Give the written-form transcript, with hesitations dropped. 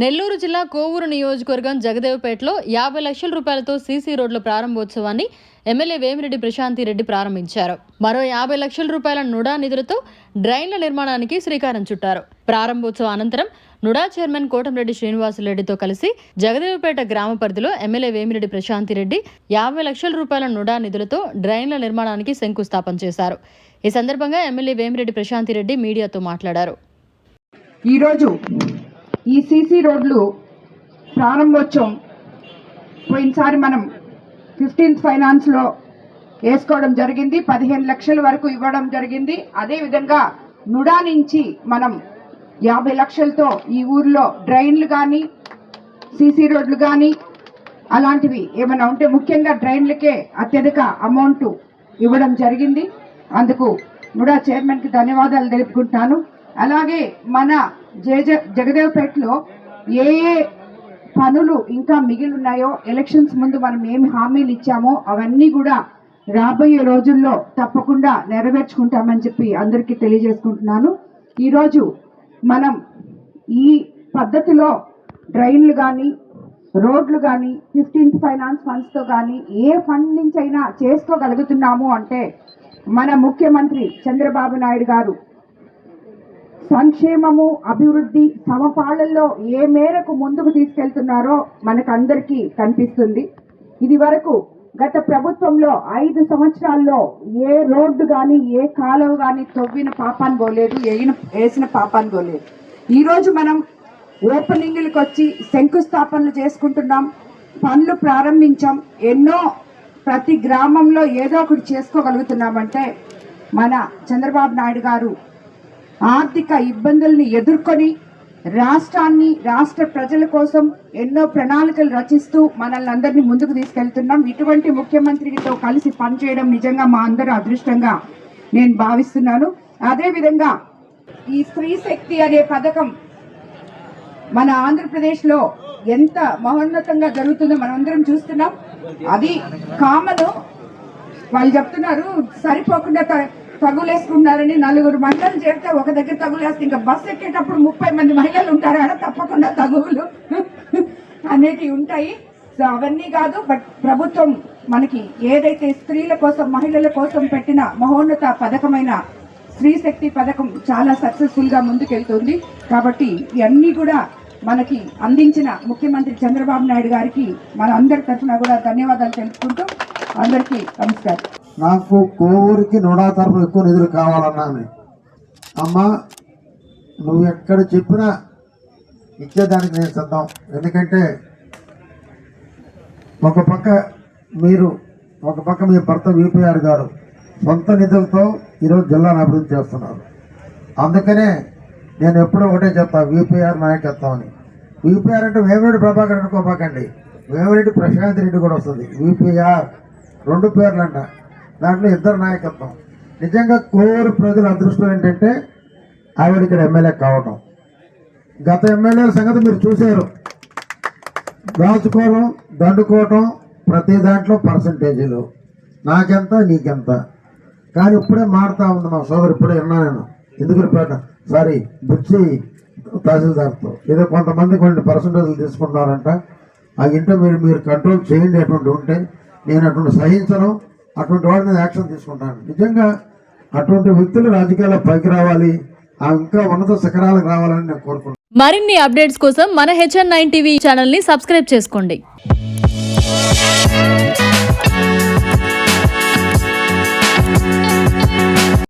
నెల్లూరు జిల్లా కోవూరు నియోజకవర్గం జగదేవ్పేటలో 50 లక్షల రూపాయలతో సీసీ రోడ్ల ప్రారంభోత్సవాన్ని ఎమ్మెల్యే వేమిరెడ్డి ప్రశాంతి రెడ్డి ప్రారంభించారు. మరో 50 లక్షల రూపాయల నుడా నిధులతో డ్రైన్ల నిర్మాణానికి శ్రీకారం చుట్టారు. ప్రారంభోత్సవం అనంతరం నుడా చైర్మన్ కోటంరెడ్డి శ్రీనివాసులరెడ్డితో కలిసి జగదేవ్పేట గ్రామ పరిధిలో ఎమ్మెల్యే వేమిరెడ్డి ప్రశాంతి రెడ్డి 50 లక్షల రూపాయల నుడా నిధులతో డ్రైన్ల నిర్మాణానికి శంకుస్థాపన చేశారు. ఈ సందర్భంగా ఎమ్మెల్యే వేమిరెడ్డి ప్రశాంతి రెడ్డి మీడియాతో మాట్లాడారు. ఈ సీసీ రోడ్లు ప్రారంభోత్సవం పోయినసారి మనం 15th ఫైనాన్స్లో వేసుకోవడం జరిగింది. 15 లక్షల వరకు ఇవ్వడం జరిగింది. అదేవిధంగా నుడా నుంచి మనం 50 లక్షలతో ఈ ఊర్లో డ్రైన్లు కానీ సీసీ రోడ్లు కానీ అలాంటివి ఏమైనా ఉంటే ముఖ్యంగా డ్రైన్లకే అత్యధిక అమౌంట్ ఇవ్వడం జరిగింది. అందుకు నుడా చైర్మన్కి ధన్యవాదాలు తెలుపుకుంటున్నాను. అలాగే మన జగదేవ్పేటలో ఏ పనులు ఇంకా మిగిలి ఉన్నాయో, ఎలక్షన్స్ ముందు మనం ఏమి హామీలు ఇచ్చామో అవన్నీ కూడా రాబోయే రోజుల్లో తప్పకుండా నెరవేర్చుకుంటామని చెప్పి అందరికీ తెలియజేసుకుంటున్నాను. ఈరోజు మనం ఈ పద్ధతిలో డ్రైన్లు కానీ రోడ్లు కానీ 15th ఫైనాన్స్ ఫండ్స్తో కానీ ఏ ఫండ్ నుంచి అయినా చేసుకోగలుగుతున్నాము అంటే మన ముఖ్యమంత్రి చంద్రబాబు నాయుడు గారు సంక్షేమము అభివృద్ధి సమపాళ్లలో ఏ మేరకు ముందుకు తీసుకెళ్తున్నారో మనకందరికీ కనిపిస్తుంది. ఇది వరకు గత ప్రభుత్వంలో 5 సంవత్సరాల్లో ఏ రోడ్డు కానీ ఏ కాలువ కానీ తవ్విన పాపాన్ని పోలేదు, వేసిన పాపాన్ని పోలేదు. ఈరోజు మనం ఓపెనింగ్లకు వచ్చి శంకుస్థాపనలు చేసుకుంటున్నాం, పనులు ప్రారంభించాం. ఎన్నో ప్రతి గ్రామంలో ఏదో ఒకటి చేసుకోగలుగుతున్నామంటే మన చంద్రబాబు నాయుడు గారు ఆర్థిక ఇబ్బందుల్ని ఎదుర్కొని రాష్ట్రాన్ని, రాష్ట్ర ప్రజల కోసం ఎన్నో ప్రణాళికలు రచిస్తూ మనల్ని అందరినీ ముందుకు తీసుకెళ్తున్నాం. ఇటువంటి ముఖ్యమంత్రితో కలిసి పనిచేయడం నిజంగా మా అందరూ అదృష్టంగా నేను భావిస్తున్నాను. అదేవిధంగా ఈ స్త్రీ శక్తి అనే పథకం మన ఆంధ్రప్రదేశ్లో ఎంత మహోన్నతంగా జరుగుతుందో మనం అందరం చూస్తున్నాం. అది కామన్, వాళ్ళు చెప్తున్నారు సరిపోకుండా తగులేసుకున్నారని. 4 మహిళలు చేరితే ఒక దగ్గర తగులేస్తే ఇంకా బస్సు ఎక్కేటప్పుడు 30 మంది మహిళలు ఉంటారు, అక్కడ తప్పకుండా తగువులు అనేటివి ఉంటాయి. సో అవన్నీ కాదు, బట్ ప్రభుత్వం మనకి ఏదైతే స్త్రీల కోసం మహిళల కోసం పెట్టిన మహోన్నత పథకమైన స్త్రీ శక్తి పథకం చాలా సక్సెస్ఫుల్ గా ముందుకెళ్తుంది. కాబట్టి ఇవన్నీ కూడా మనకి అందించిన ముఖ్యమంత్రి చంద్రబాబు నాయుడు గారికి మన అందరి తరఫున కూడా ధన్యవాదాలు తెలుపుకుంటూ అందరికీ నమస్కారం. నాకు కోవూరికి నుడా తరఫున ఎక్కువ నిధులు కావాలన్నాను. అమ్మా, నువ్వు ఎక్కడ చెప్పినా ఇచ్చేదానికి నేను సిద్ధం. ఎందుకంటే ఒక పక్క మీ భర్త విపిఆర్ గారు సొంత నిధులతో ఈరోజు జిల్లాను అభివృద్ధి చేస్తున్నారు. అందుకనే నేను ఎప్పుడూ ఒకటే చెప్తా, విపిఆర్ నాయకత్వం అని. విపిఆర్ అంటే వేమిరెడ్డి ప్రభాకర్ అనుకోపాకండి, వేమిరెడ్డి ప్రశాంత్ రెడ్డి కూడా వస్తుంది. విపిఆర్ 2 పేర్లు అంట, దాంట్లో 2 నాయకత్వం. నిజంగా కోవూరు ప్రజల అదృష్టం ఏంటంటే ఆవిడ ఇక్కడ ఎమ్మెల్యే కావటం. గత ఎమ్మెల్యేల సంగతి మీరు చూశారు, దాచుకోవడం, దండుకోవటం, ప్రతి దాంట్లో పర్సంటేజీలు, నాకెంత నీకెంత. కానీ ఇప్పుడే మారుతా ఉంది మా సోదరు, ఇప్పుడే విన్నా నేను ఎందుకు సారీ బుచ్చి తహసీల్దార్తో ఏదో కొంతమంది కొన్ని పర్సంటేజీలు తీసుకుంటున్నారంట. ఆ ఇంట్లో మీరు కంట్రోల్ చేయండి. అటువంటి ఉంటే నేను అటువంటి సహించను, అటువంటి వాడి మీద యాక్షన్ తీసుకుంటాను. నిజంగా అటువంటి వ్యక్తులు రాజకీయాల్లో పైకి రావాలి, ఇంకా ఉన్నత శిఖరాలకు రావాలని నేను కోరుకుంటున్నాను. మరిన్ని అప్డేట్స్ కోసం మన HN9 టీవీ ఛానల్ ని సబ్స్క్రైబ్ చేసుకోండి.